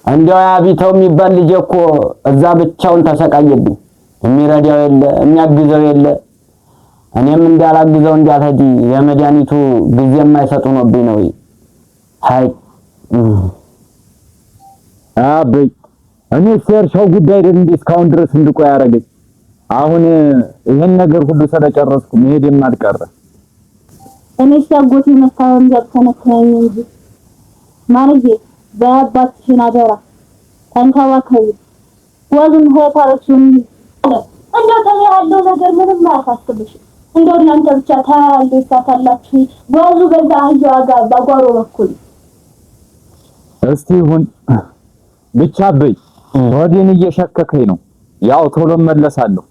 እንደው ያቢተው የሚባል ልጅ እኮ እዛ ብቻውን ተሰቃየብኝ። የሚረዳው የለ የሚያግዘው የለ። እኔም እንዳላግዘው እንዳልሄድ የመድኃኒቱ ጊዜ የማይሰጡ ነውብኝ ነው። ሃይ አበይ እኔ ሰርሻው ጉዳይ አይደል እንዴ እስካሁን ድረስ እንድቆይ ያረገኝ። አሁን ይሄን ነገር ሁሉ ስለጨረስኩ መሄድ የማልቀረ እኔ ሲያጎት መታወን ያልተነካኝ እንጂ ማርዬ በአባትሽን አደራ ተንከባከቢ። ወዝም ሆታረሽን እንደው ያለው ነገር ምንም አያሳስብሽ። እንደው እናንተ ብቻ ታያለሽ ታታላችሁ ወዙ በዛ አህያዋ ጋር ባጓሮ በኩል እስቲ ሁን ብቻ በይ ወዲን እየሸከከኝ ነው። ያው ቶሎ መለሳለሁ።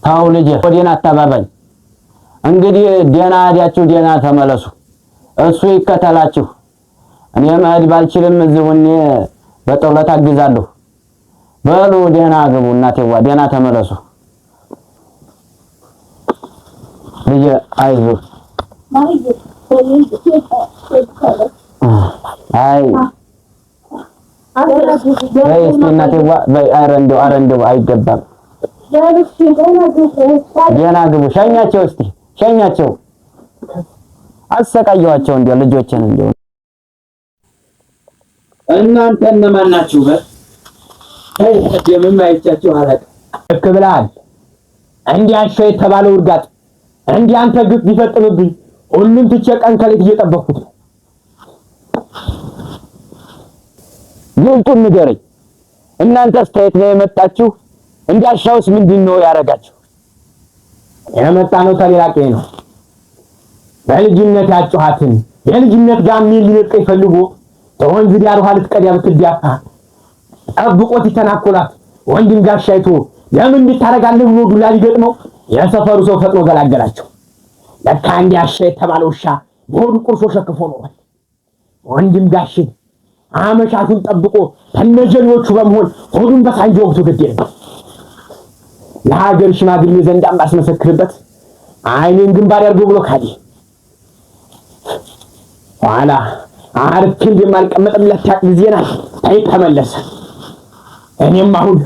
ታው ልጅ ወዲን አታባባኝ። እንግዲህ ደና አዲያችሁ ደና ተመለሱ። እሱ ይከተላችሁ። እኔ መሄድ ባልችልም እዚሁኔ በጠውለት አግዛለሁ። በሉ ደና ግቡ እናቴዋ ደና ተመለሱ። ልጅ አይዞህ አይ በይ እስቲ እናቴዋ በይ። ኧረ እንደው አይገባም። ደና ግቡ። ሸኛቸው እስቲ ሸኛቸው። አሰቃየዋቸው እንደው ልጆችን እንደው እናንተ እነማን ናችሁ? የምን ማይቻችሁ አላቅ ልክ ብለሃል። እንዲያሸው የተባለው እርጋጥ እንዲህ አንተ ግፍ ቢፈጥምብኝ ሁሉም ትቼ ቀን ከሌት እየጠበቅኩት ነው። ግልጡን ንገረኝ። እናንተ አስተያየት ነው የመጣችሁ? እንዲያሻውስ ምንድነው ያረጋችሁ? የመጣ ነው ተሌላ ቀይ ነው። በልጅነት ያጫዋትን የልጅነት ጋሜ ሊነጥቀኝ ፈልጎ ተወንዝ ዳር ውሃ ልትቀዳ ብትዳፋ ጠብቆት ይተናኮላት ወንድም ጋሻይቶ ለምን እንድታረጋለህ ብሎ ዱላ ሊገጥመው የሰፈሩ ሰው ፈጥኖ ገላገላቸው። ለካ እንዲያሻ የተባለ ውሻ በሆዱ ቁርሾ ሸክፎ ኖሯል። ወንድም ጋሼ አመሻቱን ጠብቆ ተነጀሎቹ በመሆን ሆዱን በሳንጆ ወግቶ ገደለ። ለሀገር ሽማግሌ ዘንድ አስመሰክርበት አይኔን ግንባር ያርጎ ብሎ ካዲ ኋላ አርፍ እንደማልቀመጥለት ያቅ ጊዜና ተመለሰ። እኔም አሁን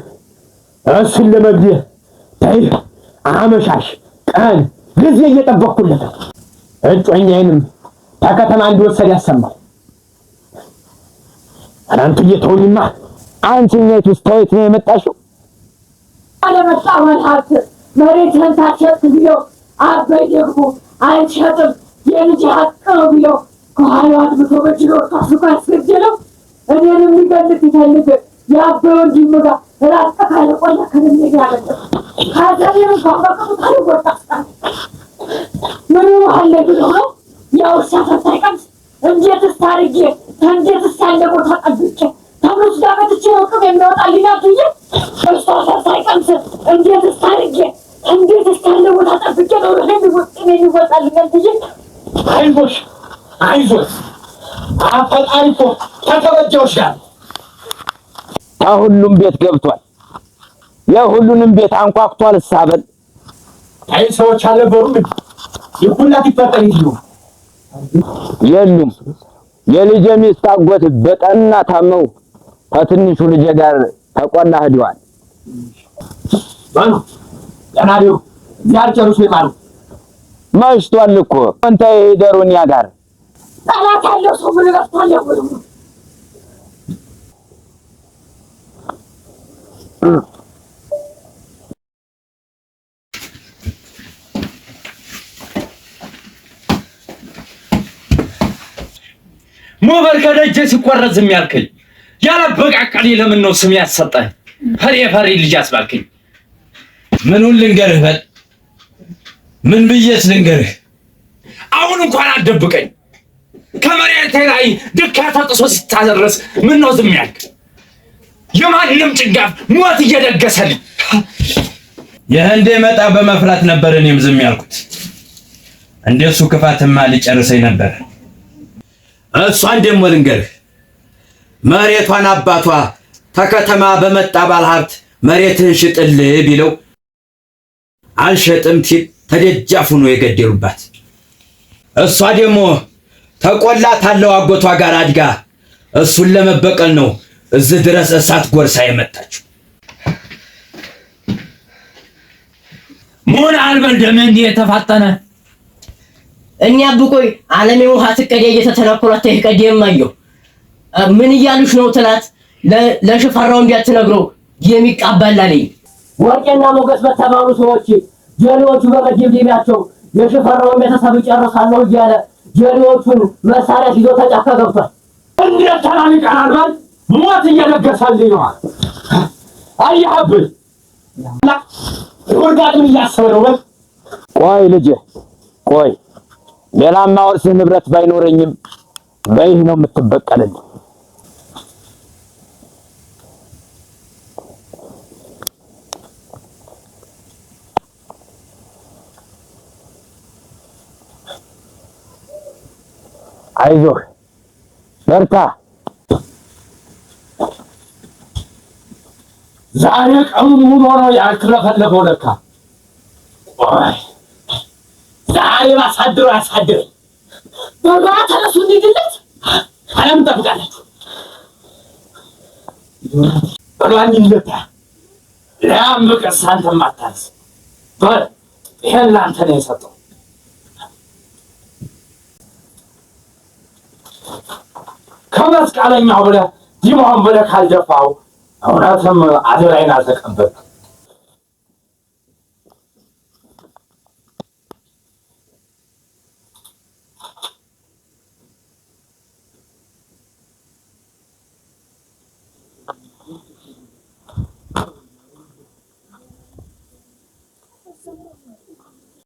እሱን ለመግደል አመሻሽ ቀን ጊዜ እየጠበቅኩለት ነው። እጮኛዬንም ተከተማ እንዲወሰድ ያሰማው። አንተ እየተውኝማ አንቺኛይቱ ስታይት ነው የመጣሽው? አለመጣወል ሀብት መሬትህን ታሸጥ ብለው አበይ ደግሞ አይሸጥም የልጅ ሀቅ ነው ብለው ከኋላው አድብቶ በጅሎ ታስቆ ያስገደለው እኔንም ሊገልጥ ይፈልግ የአበይ ወንድም ጋር ራስ ካለ ቆላ ከነገ ያመጣ ካዘኔም ባባቀቱ ታልወጣስታ ምን አለ ብለው ነው ያው ሳፈታይቀም እንዴት ስታርጌ እንዴት ሳለቆ ታቀብቼ ታምሩስ ጋር መጥቼ ወቅም የሚወጣልኝ አትይ ሳፈታይቀም እንዴት ስታርጌ እንዴት ሳለቆ ታቀብቼ ነው ለምን የሚወጣልኝ አትይ አይዞሽ አይዞሽ አፈጣሪፎ ተተበጀውሽ ጋር ሁሉም ቤት ገብቷል። የሁሉንም ቤት አንኳኩቷል። ሳበል አይ ሰዎች አልነበሩም ይሁላት ይፈጠር ይሉ የሉም። የልጄ ሚስት አጎት በጠና ታመው ከትንሹ ልጄ ጋር ተቆላ ሄደዋል። ባኑ ያናሪው ያርጨሩስ ይማሩ መሽቷል እኮ አንተ ይደሩኛ ጋር ጠላት ያለው ሰው ምን ይመስላል? ሞበር ከደጀ ሲቆረዝ የሚያልከኝ ያለበቃቀል ለምን ነው ስም ያሰጠህ? ፈሪ ልጅ አስባልከኝ። ምኑን ልንገርህ? በል ምን ብዬስ ልንገርህ? አሁን እንኳን አትደብቀኝ። ከመሬት ላይ ድካ ተጥሶ ሲታዘረስ ምን ነው ዝም ያልክ? የማንም ጭንጋፍ ሞት እየደገሰልኝ የህንዴ መጣ በመፍራት ነበር እኔም ዝም ያልኩት። እንደሱ ክፋትማ ሊጨርሰኝ ነበር። እሷን ደሞ ልንገርህ፣ መሬቷን አባቷ ተከተማ በመጣ ባለሀብት መሬትህን ሽጥልህ ቢለው አልሸጥም ሲል ተደጃፉ ነው የገደሉባት። እሷ ደግሞ ተቆላ ታለው አጎቷ ጋር አድጋ እሱን ለመበቀል ነው እዚህ ድረስ እሳት ጎርሳ የመጣችው። ምን አልበል ደምህ እንዲህ የተፋጠነ እኛ ብቆይ ዓለም የውሃ ትቀዲያ እየተተናኮላት ይቀዲየማየው ምን እያሉሽ ነው ትላት ለሽፈራው እንዲያትነግረው የሚቃበላልኝ ወርቄና ሞገስ በተባሉ ሰዎች ጀሌዎቹ በመደብደቢያቸው የሽፈራውን ቤተሰብ ጨርሳለሁ እያለ ጀሌዎቹን መሳሪያ ይዞ ተጫካ ገብቷል። እንዴት ተናንቀናል በል ሞት እየነገሰልኝ ነው። አያብል ወርጋቱን እያሰበ ነው በል። ቆይ ልጄ ቆይ፣ ሌላማ ወርስህ ንብረት ባይኖረኝም በይህ ነው የምትበቀልልኝ። አይዞህ በርታ። ዛሬ ቀኑን ሙሉ ነው ያልተለፈለፈው ለካ። ቆይ ዛሬ ባሳድሮ ያሳድረኝ። በጋ ተነሱ እንሂድለት። አለም ጠብቃለች። በሏኝ ይለታ ለም በቀሳንተ ማታስ በል ይሄን ላንተ ነው የሰጠው። ከመስቀለኛው ብለህ ዲማውን ብለህ ካልደፋው እውነትም አደራዬን አልተቀበልክም።